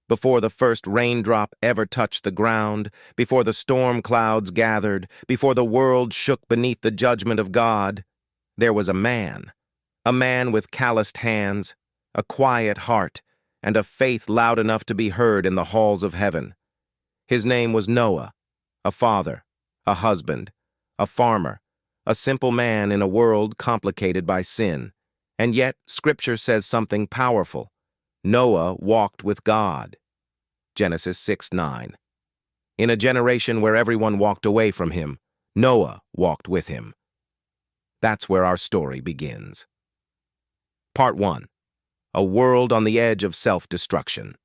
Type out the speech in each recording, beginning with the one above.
Before the first raindrop ever touched the ground, before the storm clouds gathered, before the world shook beneath the judgment of God, there was a man with calloused hands, a quiet heart, and a faith loud enough to be heard in the halls of heaven. His name was Noah, a father, a husband, a farmer, a simple man in a world complicated by sin. And yet, Scripture says something powerful. Noah walked with God. Genesis 6:9. In a generation where everyone walked away from him, Noah walked with him. That's where our story begins. Part 1. A world on the edge of self-destruction.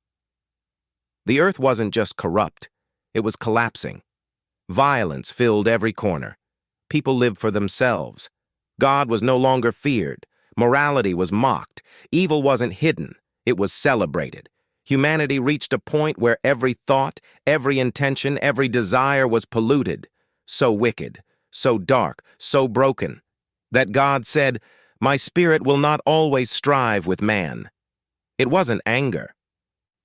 The earth wasn't just corrupt, it was collapsing. Violence filled every corner. People lived for themselves. God was no longer feared. Morality was mocked. Evil wasn't hidden, it was celebrated. Humanity reached a point where every thought, every intention, every desire was polluted. So wicked, so dark, so broken, that God said, "My spirit will not always strive with man." It wasn't anger.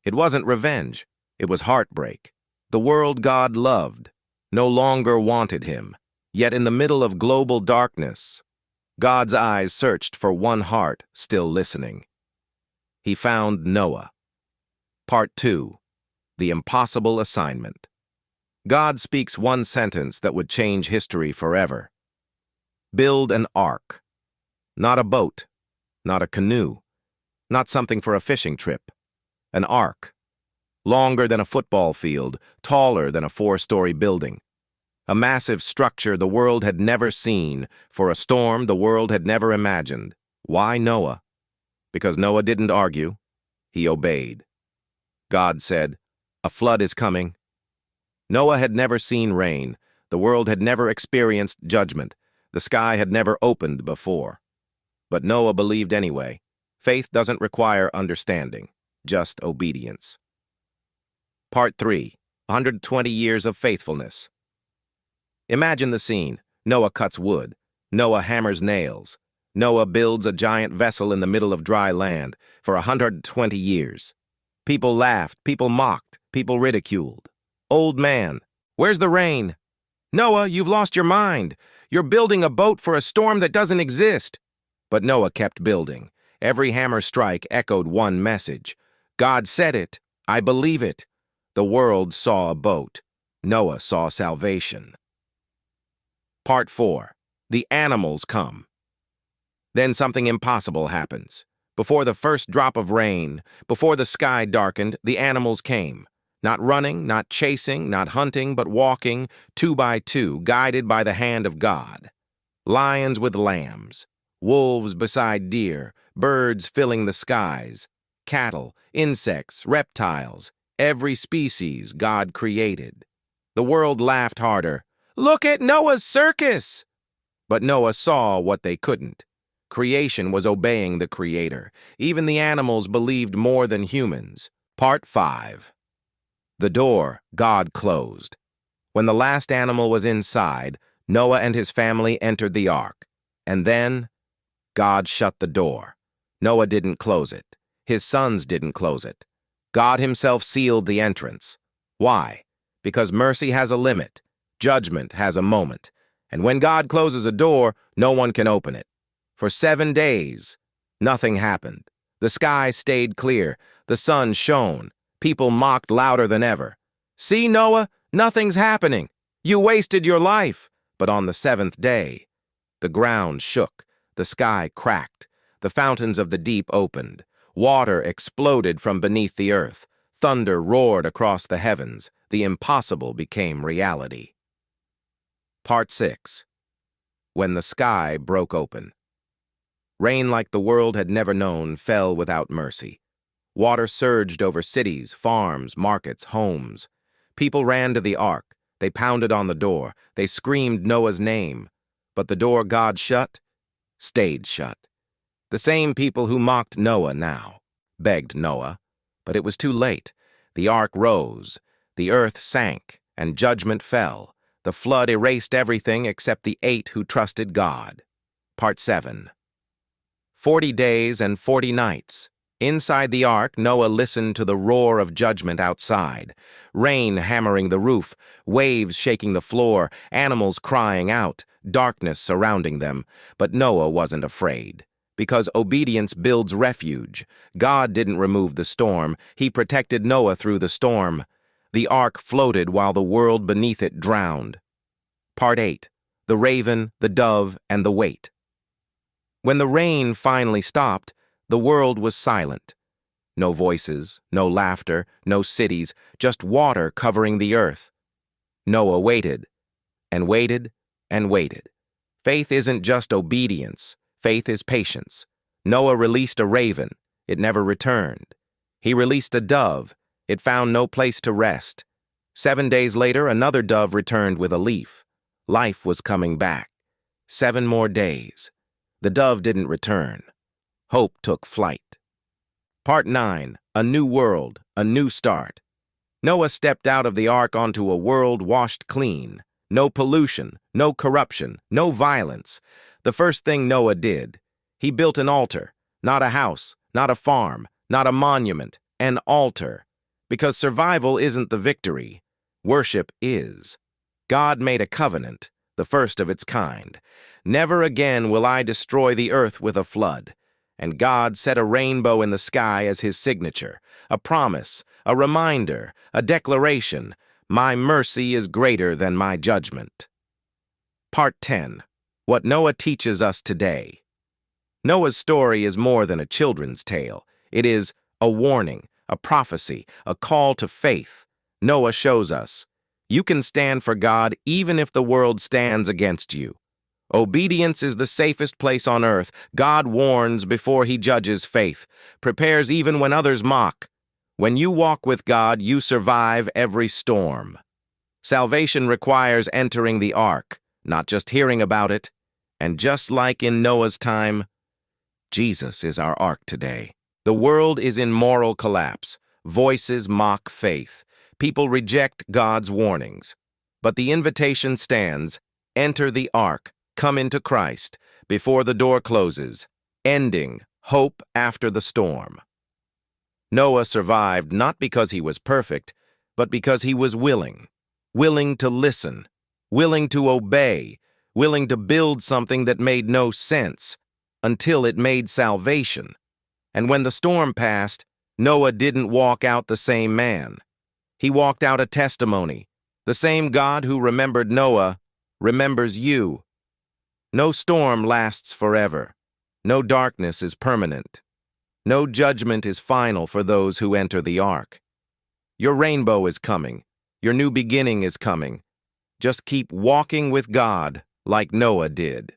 It wasn't revenge. It was heartbreak. The world God loved no longer wanted him. Yet in the middle of global darkness, God's eyes searched for one heart still listening. He found Noah. Part 2. The Impossible Assignment. God speaks one sentence that would change history forever. Build an ark. Not a boat, not a canoe, not something for a fishing trip. An ark. Longer than a football field, taller than a 4-story building. A massive structure the world had never seen, for a storm the world had never imagined. Why Noah? Because Noah didn't argue. He obeyed. God said, "A flood is coming." Noah had never seen rain. The world had never experienced judgment. The sky had never opened before. But Noah believed anyway. Faith doesn't require understanding, just obedience. Part 3. 120 years of faithfulness. Imagine the scene. Noah cuts wood. Noah hammers nails. Noah builds a giant vessel in the middle of dry land for 120 years. People laughed, people mocked, people ridiculed. Old man, where's the rain? Noah, you've lost your mind. You're building a boat for a storm that doesn't exist. But Noah kept building. Every hammer strike echoed one message. God said it. I believe it. The world saw a boat. Noah saw salvation. Part 4. The animals come. Then something impossible happens. Before the first drop of rain, before the sky darkened, the animals came. Not running, not chasing, not hunting, but walking, 2 by 2, guided by the hand of God. Lions with lambs, wolves beside deer, birds filling the skies, cattle, insects, reptiles, every species God created. The world laughed harder. Look at Noah's circus! But Noah saw what they couldn't. Creation was obeying the Creator. Even the animals believed more than humans. Part 5. The door God closed. When the last animal was inside, Noah and his family entered the ark. And then, God shut the door. Noah didn't close it. His sons didn't close it. God himself sealed the entrance. Why? Because mercy has a limit. Judgment has a moment. And when God closes a door, no one can open it. For 7 days, nothing happened. The sky stayed clear. The sun shone. People mocked louder than ever. See, Noah, nothing's happening. You wasted your life. But on the 7th day, the ground shook. The sky cracked. The fountains of the deep opened. Water exploded from beneath the earth. Thunder roared across the heavens. The impossible became reality. Part 6. When the sky broke open. Rain like the world had never known fell without mercy. Water surged over cities, farms, markets, homes. People ran to the ark. They pounded on the door. They screamed Noah's name. But the door God shut stayed shut. The same people who mocked Noah now begged Noah. But it was too late. The ark rose. The earth sank, and judgment fell. The flood erased everything except the 8 who trusted God. Part 7. 40 days and 40 nights. Inside the ark, Noah listened to the roar of judgment outside. Rain hammering the roof, waves shaking the floor, animals crying out, darkness surrounding them. But Noah wasn't afraid. Because obedience builds refuge. God didn't remove the storm. He protected Noah through the storm. The ark floated while the world beneath it drowned. Part 8. The Raven, the Dove, and the Wait. When the rain finally stopped, the world was silent. No voices, no laughter, no cities, just water covering the earth. Noah waited, and waited, and waited. Faith isn't just obedience. Faith is patience. Noah released a raven. It never returned. He released a dove. It found no place to rest. 7 days later, another dove returned with a leaf. Life was coming back. 7 more days. The dove didn't return. Hope took flight. Part 9. A New World, a New Start. Noah stepped out of the ark onto a world washed clean. No pollution, no corruption, no violence. The first thing Noah did, he built an altar. Not a house, not a farm, not a monument, an altar. Because survival isn't the victory. Worship is. God made a covenant, the first of its kind. Never again will I destroy the earth with a flood. And God set a rainbow in the sky as his signature, a promise, a reminder, a declaration. My mercy is greater than my judgment. Part 10. What Noah teaches us today. Noah's story is more than a children's tale. It is a warning, a prophecy, a call to faith. Noah shows us, you can stand for God even if the world stands against you. Obedience is the safest place on earth. God warns before he judges faith, prepares even when others mock. When you walk with God, you survive every storm. Salvation requires entering the ark, not just hearing about it. And just like in Noah's time, Jesus is our ark today. The world is in moral collapse. Voices mock faith. People reject God's warnings. But the invitation stands, enter the ark. Come into Christ before the door closes, ending hope after the storm. Noah survived not because he was perfect, but because he was willing to listen, willing to obey, willing to build something that made no sense until it made salvation. And when the storm passed, Noah didn't walk out the same man. He walked out a testimony. The same God who remembered Noah remembers you. No storm lasts forever. No darkness is permanent. No judgment is final for those who enter the ark. Your rainbow is coming. Your new beginning is coming. Just keep walking with God like Noah did.